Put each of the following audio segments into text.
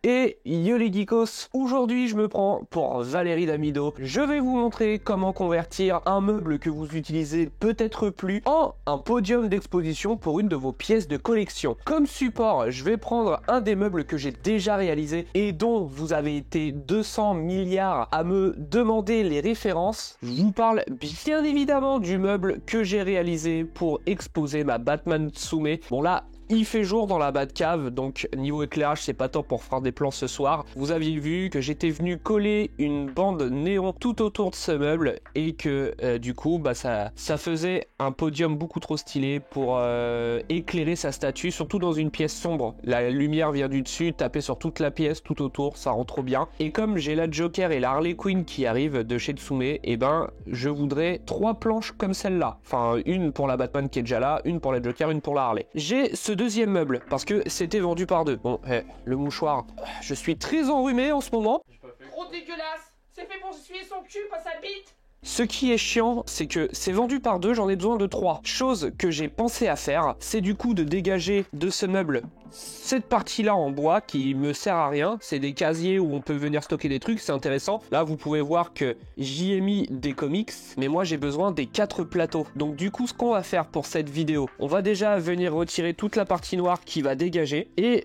Et yo les geekos, aujourd'hui je me prends pour Valérie Damido. Je vais vous montrer comment convertir un meuble que vous utilisez peut-être plus en un podium d'exposition pour une de vos pièces de collection. Comme support, je vais prendre un des meubles que j'ai déjà réalisé et dont vous avez été 200 milliards à me demander les références. Je vous parle bien évidemment du meuble que j'ai réalisé pour exposer ma Batman Tsume. Bon là, il fait jour dans la Batcave, donc niveau éclairage c'est pas top pour faire des plans ce soir. Vous aviez vu que j'étais venu coller une bande néon tout autour de ce meuble et que du coup bah ça faisait un podium beaucoup trop stylé pour éclairer sa statue, surtout dans une pièce sombre. La lumière vient du dessus, taper sur toute la pièce, tout autour, ça rend trop bien. Et comme j'ai la Joker et la Harley Quinn qui arrivent de chez Tsume, et ben je voudrais 3 planches comme celle-là. Enfin une pour la Batman qui est déjà là, une pour la Joker, une pour la Harley. J'ai ce deuxième meuble parce que c'était vendu par deux. Bon, le mouchoir, je suis très enrhumé en ce moment. Trop dégueulasse. C'est fait pour essuyer son cul, pas sa bite. Ce qui est chiant, c'est que c'est vendu par deux, j'en ai besoin de 3. Chose que j'ai pensé à faire, c'est du coup de dégager de ce meuble cette partie-là en bois qui me sert à rien. C'est des casiers où on peut venir stocker des trucs, c'est intéressant. Là, vous pouvez voir que j'y ai mis des comics, mais moi j'ai besoin des 4 plateaux. Donc du coup, ce qu'on va faire pour cette vidéo, on va déjà venir retirer toute la partie noire qui va dégager. Et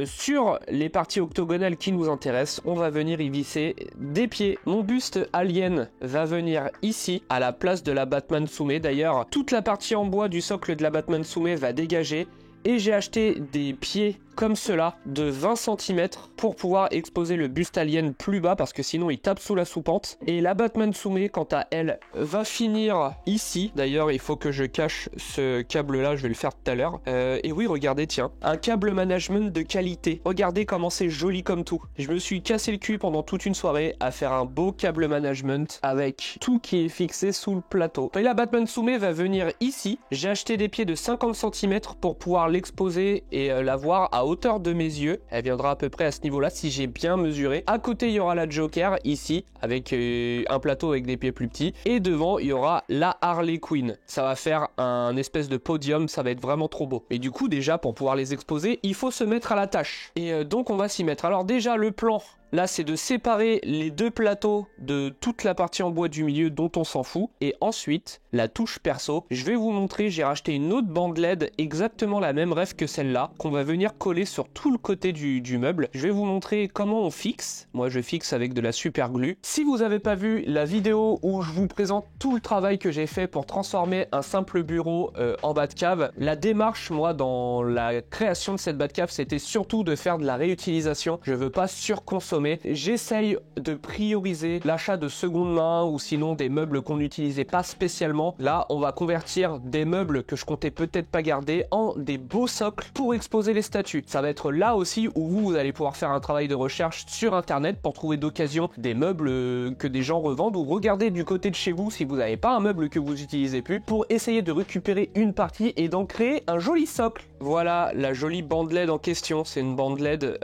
sur les parties octogonales qui nous intéressent, on va venir y visser des pieds. Mon buste alien va venir ici, à la place de la Batman Tsume. D'ailleurs, toute la partie en bois du socle de la Batman Tsume va dégager. Et j'ai acheté des pieds comme cela de 20 cm pour pouvoir exposer le buste alien plus bas parce que sinon il tape sous la soupente. Et la Batman Tsume, quant à elle, va finir ici. D'ailleurs, il faut que je cache ce câble là, je vais le faire tout à l'heure. Et oui, regardez, tiens, un câble management de qualité. Regardez comment c'est joli comme tout. Je me suis cassé le cul pendant toute une soirée à faire un beau câble management avec tout qui est fixé sous le plateau. Et la Batman Tsume va venir ici. J'ai acheté des pieds de 50 cm pour pouvoir l'exposer et la voir à hauteur de mes yeux. Elle viendra à peu près à ce niveau là si j'ai bien mesuré. À côté il y aura la Joker ici avec un plateau avec des pieds plus petits et devant il y aura la Harley Quinn. Ça va faire un espèce de podium, ça va être vraiment trop beau. Et du coup déjà pour pouvoir les exposer il faut se mettre à la tâche et donc on va s'y mettre. Alors déjà le plan là, c'est de séparer les 2 plateaux de toute la partie en bois du milieu dont on s'en fout. Et ensuite, la touche perso. Je vais vous montrer, j'ai racheté une autre bande LED, exactement la même ref que celle-là, qu'on va venir coller sur tout le côté du meuble. Je vais vous montrer comment on fixe. Moi, je fixe avec de la super glue. Si vous n'avez pas vu la vidéo où je vous présente tout le travail que j'ai fait pour transformer un simple bureau en Batcave, la démarche, moi, dans la création de cette Batcave, c'était surtout de faire de la réutilisation. Je veux pas surconsommer. J'essaye de prioriser l'achat de seconde main ou sinon des meubles qu'on n'utilisait pas spécialement. Là, on va convertir des meubles que je comptais peut-être pas garder en des beaux socles pour exposer les statues. Ça va être là aussi où vous allez pouvoir faire un travail de recherche sur internet pour trouver d'occasion des meubles que des gens revendent ou regarder du côté de chez vous si vous n'avez pas un meuble que vous utilisez plus pour essayer de récupérer une partie et d'en créer un joli socle. Voilà la jolie bande LED en question, c'est une bande LED.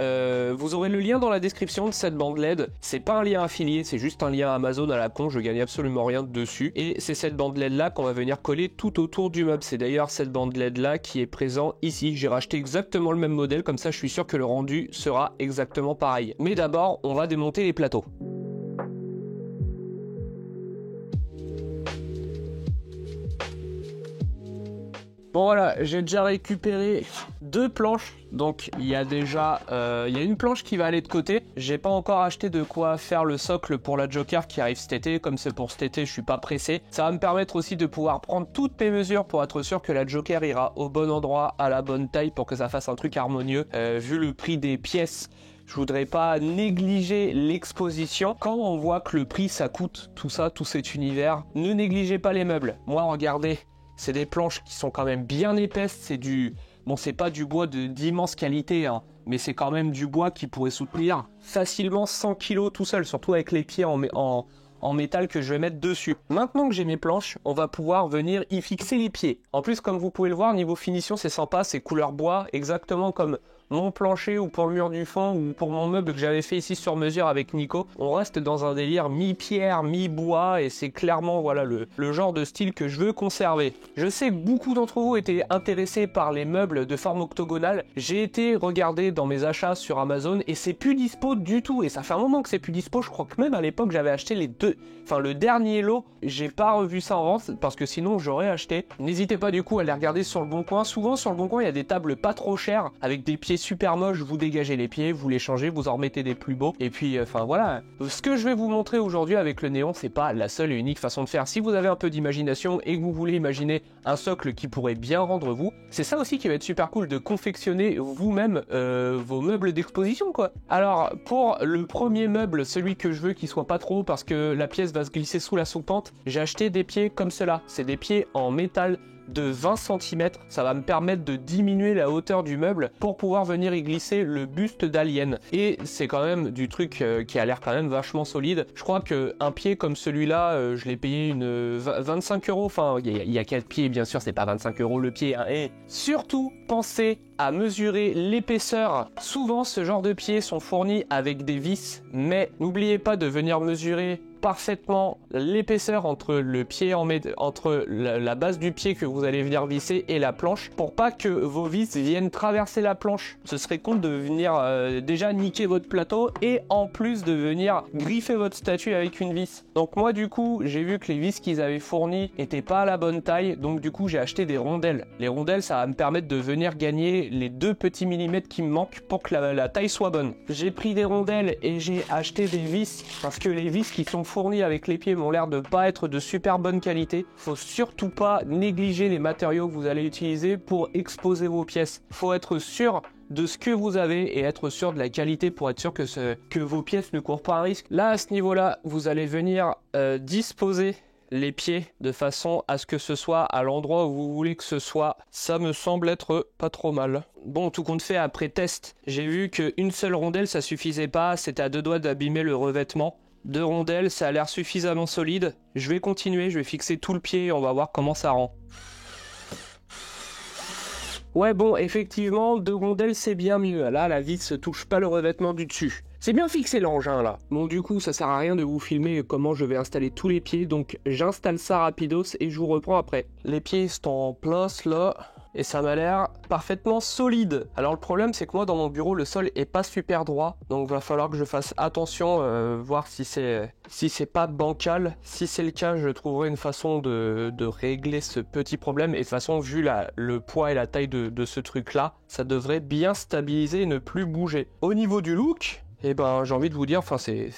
Vous aurez le lien dans la description de cette bande LED. C'est pas un lien affilié, c'est juste un lien Amazon à la con, je gagne absolument rien dessus. Et c'est cette bande LED là qu'on va venir coller tout autour du meuble. C'est d'ailleurs cette bande LED là qui est présent ici. J'ai racheté exactement le même modèle, comme ça je suis sûr que le rendu sera exactement pareil. Mais d'abord, on va démonter les plateaux. Bon voilà, j'ai déjà récupéré 2 planches, donc il y a déjà il y a une planche qui va aller de côté. J'ai pas encore acheté de quoi faire le socle pour la Joker qui arrive cet été, comme c'est pour cet été je suis pas pressé. Ça va me permettre aussi de pouvoir prendre toutes mes mesures pour être sûr que la Joker ira au bon endroit, à la bonne taille pour que ça fasse un truc harmonieux. Vu le prix des pièces, je voudrais pas négliger l'exposition. Quand on voit que le prix ça coûte tout ça, tout cet univers, ne négligez pas les meubles. Moi regardez, c'est des planches qui sont quand même bien épaisses, c'est du... Bon, c'est pas du bois d'immense qualité, hein, mais c'est quand même du bois qui pourrait soutenir facilement 100 kg tout seul, surtout avec les pieds en métal que je vais mettre dessus. Maintenant que j'ai mes planches, on va pouvoir venir y fixer les pieds. En plus, comme vous pouvez le voir, niveau finition, c'est sympa, c'est couleur bois, exactement comme mon plancher ou pour le mur du fond ou pour mon meuble que j'avais fait ici sur mesure avec Nico. On reste dans un délire mi-pierre, mi-bois et c'est clairement voilà le genre de style que je veux conserver. Je sais que beaucoup d'entre vous étaient intéressés par les meubles de forme octogonale. J'ai été regarder dans mes achats sur Amazon et c'est plus dispo du tout. Et ça fait un moment que c'est plus dispo. Je crois que même à l'époque j'avais acheté les deux. Enfin le dernier lot, j'ai pas revu ça en vente parce que sinon j'aurais acheté. N'hésitez pas du coup à les regarder sur le Bon Coin. Souvent sur le Bon Coin il y a des tables pas trop chères avec des pieds super moches. Vous dégagez les pieds, vous les changez, vous en remettez des plus beaux. Et puis enfin voilà. Ce que je vais vous montrer aujourd'hui avec le néon, c'est pas la seule et unique façon de faire. Si vous avez un peu d'imagination et que vous voulez imaginer un socle qui pourrait bien rendre vous, c'est ça aussi qui va être super cool de confectionner vous-même vos meubles d'exposition quoi. Alors pour le premier meuble, celui que je veux qui soit pas trop haut parce que la pièce va se glisser sous la soupente, j'ai acheté des pieds comme cela. C'est des pieds en métal de 20 cm, ça va me permettre de diminuer la hauteur du meuble pour pouvoir venir y glisser le buste d'Alien. Et c'est quand même du truc qui a l'air quand même vachement solide. Je crois qu'un pied comme celui-là, je l'ai payé 25 €. Enfin, il y a 4 pieds, bien sûr, c'est pas 25 € le pied. Hein. Et surtout, pensez à mesurer l'épaisseur. Souvent, ce genre de pieds sont fournis avec des vis, mais n'oubliez pas de venir mesurer parfaitement l'épaisseur entre le pied entre la base du pied que vous allez venir visser et la planche pour pas que vos vis viennent traverser la planche. Ce serait con de venir déjà niquer votre plateau et en plus de venir griffer votre statue avec une vis. Donc moi du coup j'ai vu que les vis qu'ils avaient fournies étaient pas à la bonne taille, donc du coup j'ai acheté des rondelles. Les rondelles ça va me permettre de venir gagner les 2 petits millimètres qui me manquent pour que la taille soit bonne. J'ai pris des rondelles et j'ai acheté des vis parce que les vis qui sont fournis avec les pieds m'ont l'air de pas être de super bonne qualité. Faut surtout pas négliger les matériaux que vous allez utiliser pour exposer vos pièces. Faut être sûr de ce que vous avez et être sûr de la qualité pour être sûr que vos pièces ne courent pas un risque. Là, à ce niveau-là, vous allez venir disposer les pieds de façon à ce que ce soit à l'endroit où vous voulez que ce soit. Ça me semble être pas trop mal. Bon, tout compte fait, après test, j'ai vu qu'une seule rondelle ça suffisait pas, c'était à 2 doigts d'abîmer le revêtement. 2 rondelles, ça a l'air suffisamment solide. Je vais continuer, je vais fixer tout le pied et on va voir comment ça rend. Ouais bon, effectivement, 2 rondelles c'est bien mieux. Là, la vis ne touche pas le revêtement du dessus. C'est bien fixé l'engin là. Bon du coup, ça sert à rien de vous filmer comment je vais installer tous les pieds. Donc j'installe ça rapidos et je vous reprends après. Les pieds sont en place là. Et ça m'a l'air parfaitement solide. Alors le problème c'est que moi dans mon bureau le sol est pas super droit. Donc va falloir que je fasse attention, voir si c'est pas bancal. Si c'est le cas, je trouverai une façon de régler ce petit problème. Et de toute façon, vu le poids et la taille de ce truc là, ça devrait bien stabiliser et ne plus bouger. Au niveau du look, eh ben j'ai envie de vous dire, enfin c'est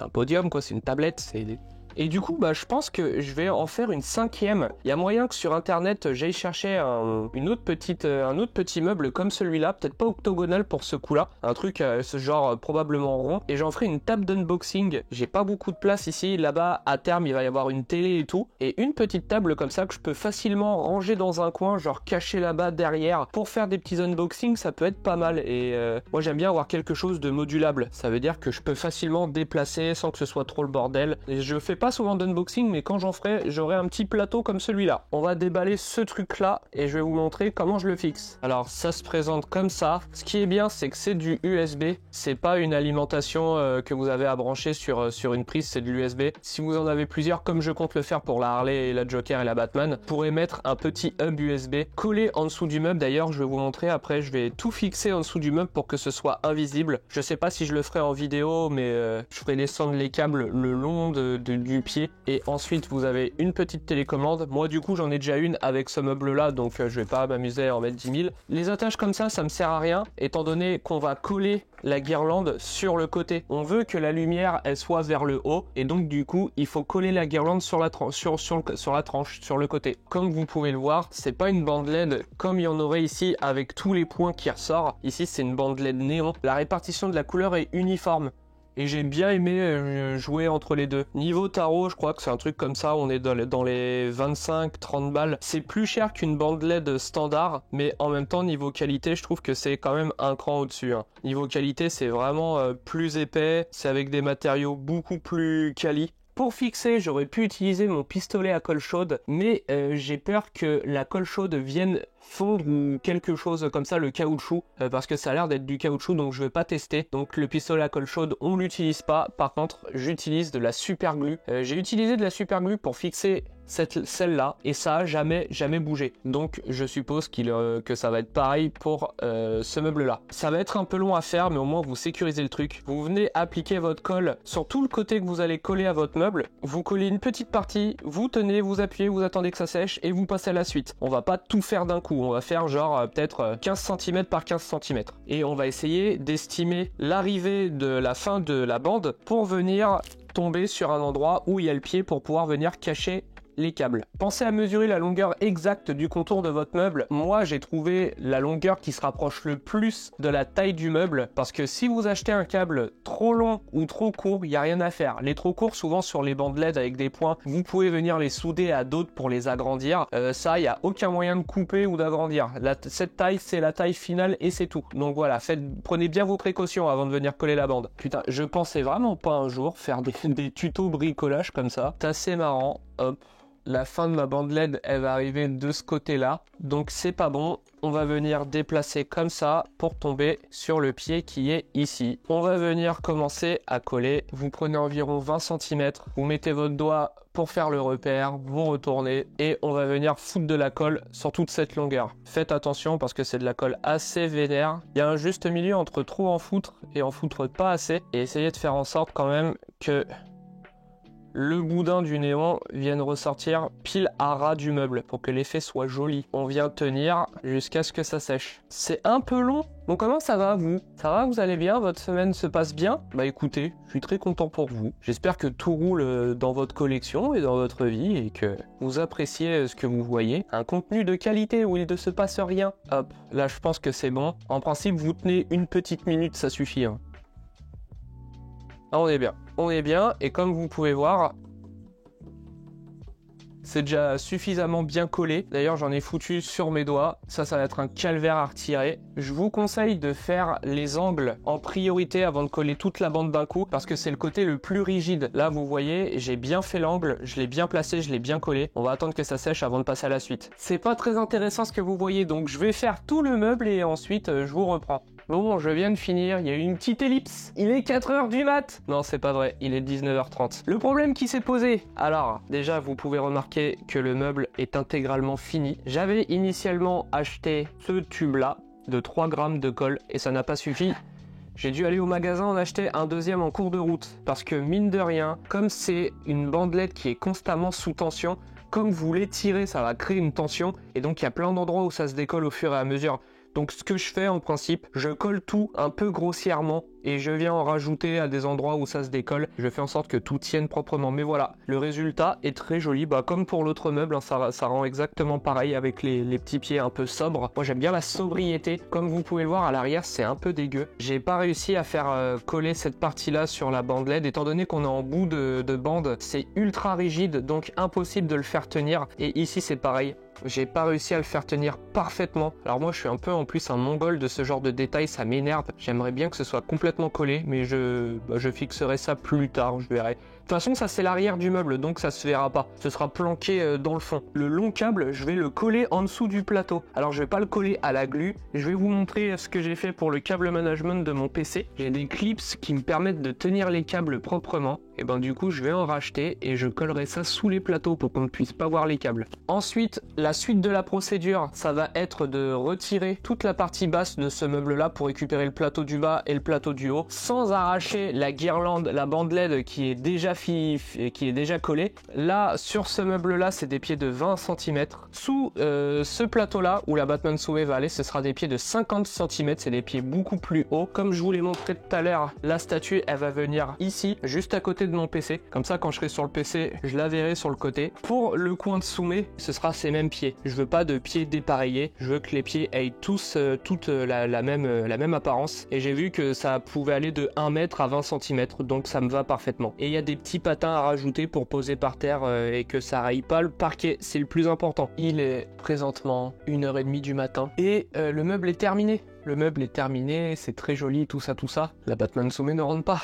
un podium quoi, c'est une tablette, c'est... Et du coup, bah, je pense que je vais en faire une 5e. Il y a moyen que sur internet, j'aille chercher un autre petit meuble comme celui-là, peut-être pas octogonal pour ce coup-là, un truc ce genre probablement rond, et j'en ferai une table d'unboxing. J'ai pas beaucoup de place ici, là-bas à terme il va y avoir une télé et tout, et une petite table comme ça que je peux facilement ranger dans un coin, genre caché là-bas derrière, pour faire des petits unboxings, ça peut être pas mal. Et moi j'aime bien avoir quelque chose de modulable, ça veut dire que je peux facilement déplacer sans que ce soit trop le bordel. Et je fais pas souvent d'unboxing, mais quand j'en ferai, j'aurai un petit plateau comme celui-là. On va déballer ce truc-là et je vais vous montrer comment je le fixe. Alors ça se présente comme ça. Ce qui est bien, c'est que c'est du USB. C'est pas une alimentation que vous avez à brancher sur une prise, c'est de l'USB. Si vous en avez plusieurs, comme je compte le faire pour la Harley et la Joker et la Batman, vous pourrez mettre un petit hub USB collé en dessous du meuble. D'ailleurs, je vais vous montrer après, je vais tout fixer en dessous du meuble pour que ce soit invisible. Je sais pas si je le ferai en vidéo, mais je ferai descendre les câbles le long du pied et ensuite vous avez une petite télécommande. Moi du coup j'en ai déjà une avec ce meuble là, donc je vais pas m'amuser à en mettre 10 000. Les attaches comme ça me sert à rien étant donné qu'on va coller la guirlande sur le côté. On veut que la lumière elle soit vers le haut et donc du coup il faut coller la guirlande sur la tranche, sur le côté. Comme vous pouvez le voir, c'est pas une bande LED comme il y en aurait ici avec tous les points qui ressortent. Ici c'est une bande LED néon. La répartition de la couleur est uniforme. Et j'ai bien aimé jouer entre les deux. Niveau tarot, je crois que c'est un truc comme ça, on est dans les 25-30 balles. C'est plus cher qu'une bande LED standard, mais en même temps, niveau qualité, je trouve que c'est quand même un cran au-dessus. Hein. Niveau qualité, c'est vraiment plus épais, c'est avec des matériaux beaucoup plus quali. Pour fixer, j'aurais pu utiliser mon pistolet à colle chaude, mais j'ai peur que la colle chaude vienne fondre ou quelque chose comme ça le caoutchouc parce que ça a l'air d'être du caoutchouc, donc je vais pas tester. Donc le pistolet à colle chaude on l'utilise pas. Par contre j'utilise de la super glue. J'ai utilisé de la super glue pour fixer celle-là et ça a jamais bougé, donc je suppose que ça va être pareil pour ce meuble là. Ça va être un peu long à faire, mais au moins vous sécurisez le truc. Vous venez appliquer votre colle sur tout le côté que vous allez coller à votre meuble, vous collez une petite partie, vous tenez, vous appuyez, vous attendez que ça sèche et vous passez à la suite. On va pas tout faire d'un coup, on va faire genre peut-être 15 cm par 15 cm et on va essayer d'estimer l'arrivée de la fin de la bande pour venir tomber sur un endroit où il y a le pied pour pouvoir venir cacher les câbles. Pensez à mesurer la longueur exacte du contour de votre meuble. Moi j'ai trouvé la longueur qui se rapproche le plus de la taille du meuble, parce que si vous achetez un câble trop long ou trop court, il n'y a rien à faire. Les trop courts, souvent sur les bandes LED avec des points, vous pouvez venir les souder à d'autres pour les agrandir. Ça, il n'y a aucun moyen de couper ou d'agrandir. Cette taille, c'est la taille finale et c'est tout. Donc voilà, prenez bien vos précautions avant de venir coller la bande. Putain, je pensais vraiment pas un jour faire des tutos bricolage comme ça. C'est assez marrant. Hop. La fin de ma bande LED, elle va arriver de ce côté-là, donc c'est pas bon. On va venir déplacer comme ça pour tomber sur le pied qui est ici. On va venir commencer à coller. Vous prenez environ 20 cm, vous mettez votre doigt pour faire le repère, vous retournez et on va venir foutre de la colle sur toute cette longueur. Faites attention parce que c'est de la colle assez vénère. Il y a un juste milieu entre trop en foutre et en foutre pas assez, et essayez de faire en sorte quand même que le boudin du néon vienne ressortir pile à ras du meuble pour que l'effet soit joli. On vient tenir jusqu'à ce que ça sèche. C'est un peu long. Bon, comment ça va vous? Ça va, vous allez bien? Votre semaine se passe bien? Bah écoutez, je suis très content pour vous. J'espère que tout roule dans votre collection et dans votre vie et que vous appréciez ce que vous voyez. Un contenu de qualité où il ne se passe rien. Hop, là je pense que c'est bon. En principe, vous tenez une petite minute, ça suffit, hein. Ah, on est bien, et comme vous pouvez voir, c'est déjà suffisamment bien collé. D'ailleurs, j'en ai foutu sur mes doigts. Ça va être un calvaire à retirer. Je vous conseille de faire les angles en priorité avant de coller toute la bande d'un coup, parce que c'est le côté le plus rigide. Là, vous voyez, j'ai bien fait l'angle, je l'ai bien placé, je l'ai bien collé. On va attendre que ça sèche avant de passer à la suite. C'est pas très intéressant ce que vous voyez, donc je vais faire tout le meuble et ensuite je vous reprends. Bon, je viens de finir, il y a eu une petite ellipse. Il est 4h du mat. Non, c'est pas vrai, il est 19h30. Le problème qui s'est posé. Alors, déjà, vous pouvez remarquer que le meuble est intégralement fini. J'avais initialement acheté ce tube-là de 3 grammes de colle et ça n'a pas suffi. J'ai dû aller au magasin en acheter un deuxième en cours de route. Parce que mine de rien, comme c'est une bandelette qui est constamment sous tension, comme vous l'étirez, ça va créer une tension. Et donc, il y a plein d'endroits où ça se décolle au fur et à mesure. Donc ce que je fais en principe, je colle tout un peu grossièrement et je viens en rajouter à des endroits où ça se décolle. Je fais en sorte que tout tienne proprement. Mais voilà, le résultat est très joli. Bah, comme pour l'autre meuble, hein, ça rend exactement pareil avec les petits pieds un peu sobres. Moi j'aime bien la sobriété. Comme vous pouvez le voir à l'arrière, c'est un peu dégueu. J'ai pas réussi à faire coller cette partie-là sur la bande LED. Étant donné qu'on est en bout de bande, c'est ultra rigide, donc impossible de le faire tenir. Et ici c'est pareil. J'ai pas réussi à le faire tenir parfaitement. Alors moi je suis un peu en plus un mongol de ce genre de détails, ça m'énerve. J'aimerais bien que ce soit complètement collé, mais je fixerai ça plus tard, je verrai. De toute façon ça c'est l'arrière du meuble, donc ça se verra pas. Ce sera planqué dans le fond. Le long câble, je vais le coller en dessous du plateau. Alors je vais pas le coller à la glu. Je vais vous montrer ce que j'ai fait pour le câble management de mon PC. J'ai des clips qui me permettent de tenir les câbles proprement. Et ben du coup je vais en racheter et je collerai ça sous les plateaux pour qu'on ne puisse pas voir les câbles. Ensuite, la suite de la procédure, ça va être de retirer toute la partie basse de ce meuble là pour récupérer le plateau du bas et le plateau du haut, sans arracher la guirlande, la bande LED qui est déjà collée. Là, sur ce meuble là, c'est des pieds de 20 cm. Sous ce plateau là, où la Batman Souhait va aller, ce sera des pieds de 50 cm, c'est des pieds beaucoup plus hauts. Comme je vous l'ai montré tout à l'heure, la statue, elle va venir ici, juste à côté de mon PC. Comme ça, quand je serai sur le PC, je la verrai sur le côté. Pour le coin de Soumet, ce sera ces mêmes pieds. Je veux pas de pieds dépareillés. Je veux que les pieds aient tous toute la même apparence. Et j'ai vu que ça pouvait aller de 1 mètre à 20 cm. Donc ça me va parfaitement. Et il y a des petits patins à rajouter pour poser par terre et que ça raille pas le parquet. C'est le plus important. Il est présentement 1h30 du matin. Et le meuble est terminé. Le meuble est terminé. C'est très joli, tout ça. La Batman Soumet ne rentre pas.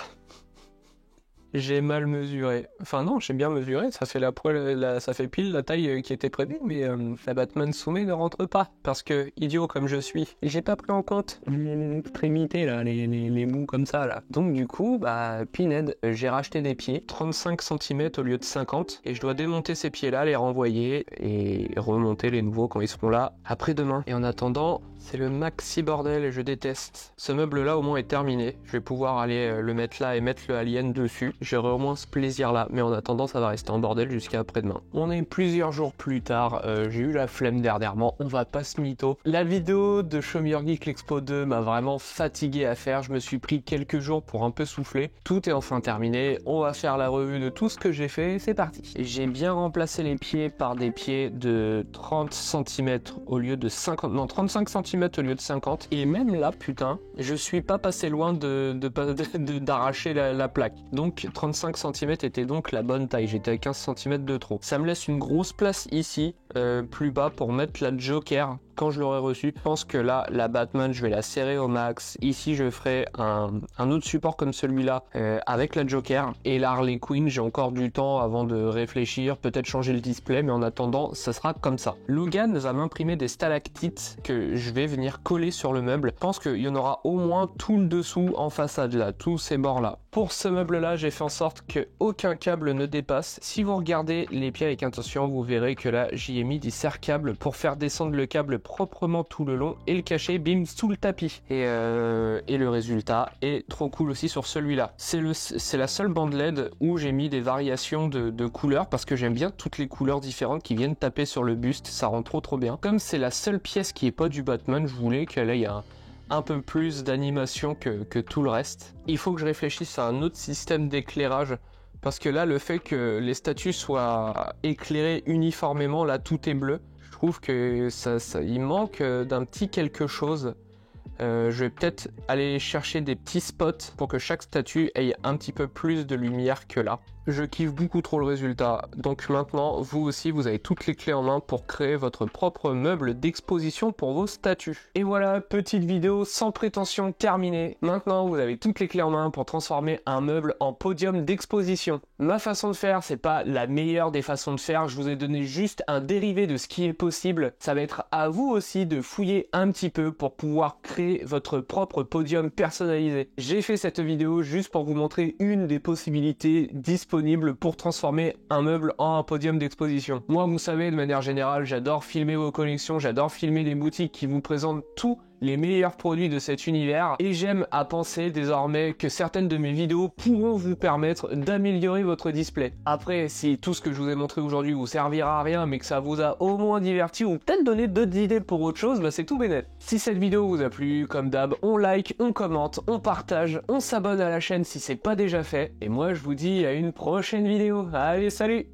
J'ai mal mesuré. Enfin non, j'ai bien mesuré, ça fait ça fait pile la taille qui était prévue, mais la Batman Soumet ne rentre pas, parce que, idiot comme je suis, j'ai pas pris en compte les extrémités là, les mous comme ça là. Donc du coup, bah, pinhead, j'ai racheté des pieds, 35 cm au lieu de 50, et je dois démonter ces pieds là, les renvoyer, et remonter les nouveaux quand ils seront là après-demain. Et en attendant, c'est le maxi bordel et je déteste. Ce meuble là au moins est terminé, je vais pouvoir aller le mettre là et mettre le alien dessus. J'aurai au moins ce plaisir là, mais en attendant ça va rester en bordel jusqu'à après-demain. On est plusieurs jours plus tard, j'ai eu la flemme dernièrement, on va pas se mytho. La vidéo de Show Me Your Geek l'Expo 2 m'a vraiment fatigué à faire, je me suis pris quelques jours pour un peu souffler. Tout est enfin terminé, on va faire la revue de tout ce que j'ai fait, c'est parti. J'ai bien remplacé les pieds par des pieds de 30 cm au lieu de 50, non 35 cm au lieu de 50, et même là putain, je suis pas passé loin d'arracher la plaque. Donc 35 cm était donc la bonne taille, j'étais à 15 cm de trop. Ça me laisse une grosse place ici, plus bas, pour mettre la Joker quand je l'aurai reçu. Je pense que là, la Batman, je vais la serrer au max. Ici, je ferai un autre support comme celui-là avec la Joker. Et la Harley Quinn, j'ai encore du temps avant de réfléchir, peut-être changer le display, mais en attendant, ça sera comme ça. Logan va m'imprimer des stalactites que je vais venir coller sur le meuble. Je pense qu'il y en aura au moins tout le dessous en façade, là, tous ces bords-là. Pour ce meuble-là, j'ai fait en sorte qu'aucun câble ne dépasse. Si vous regardez les pieds avec attention, vous verrez que là, j'y ai mis des serre-câbles pour faire descendre le câble proprement tout le long et le cacher, bim, sous le tapis. Et le résultat est trop cool aussi sur celui-là. C'est la seule bande LED où j'ai mis des variations de couleurs parce que j'aime bien toutes les couleurs différentes qui viennent taper sur le buste, ça rend trop bien. Comme c'est la seule pièce qui est pas du Batman, je voulais qu'elle ait un peu plus d'animation que tout le reste. Il faut que je réfléchisse à un autre système d'éclairage parce que là, le fait que les statues soient éclairées uniformément, là tout est bleu, je trouve que il manque d'un petit quelque chose. Je vais peut-être aller chercher des petits spots pour que chaque statue ait un petit peu plus de lumière que là. Je kiffe beaucoup trop le résultat, donc maintenant, vous aussi, vous avez toutes les clés en main pour créer votre propre meuble d'exposition pour vos statues. Et voilà, petite vidéo sans prétention terminée. Maintenant, vous avez toutes les clés en main pour transformer un meuble en podium d'exposition. Ma façon de faire, c'est pas la meilleure des façons de faire, je vous ai donné juste un dérivé de ce qui est possible. Ça va être à vous aussi de fouiller un petit peu pour pouvoir créer votre propre podium personnalisé. J'ai fait cette vidéo juste pour vous montrer une des possibilités disponibles pour transformer un meuble en un podium d'exposition. Moi, vous savez, de manière générale, j'adore filmer vos collections, j'adore filmer les boutiques qui vous présentent tout les meilleurs produits de cet univers et j'aime à penser désormais que certaines de mes vidéos pourront vous permettre d'améliorer votre display. Après, si tout ce que je vous ai montré aujourd'hui vous servira à rien mais que ça vous a au moins diverti ou peut-être donné d'autres idées pour autre chose, bah c'est tout bénef. Si cette vidéo vous a plu, comme d'hab, on like, on commente, on partage, on s'abonne à la chaîne si c'est pas déjà fait et moi je vous dis à une prochaine vidéo. Allez, salut!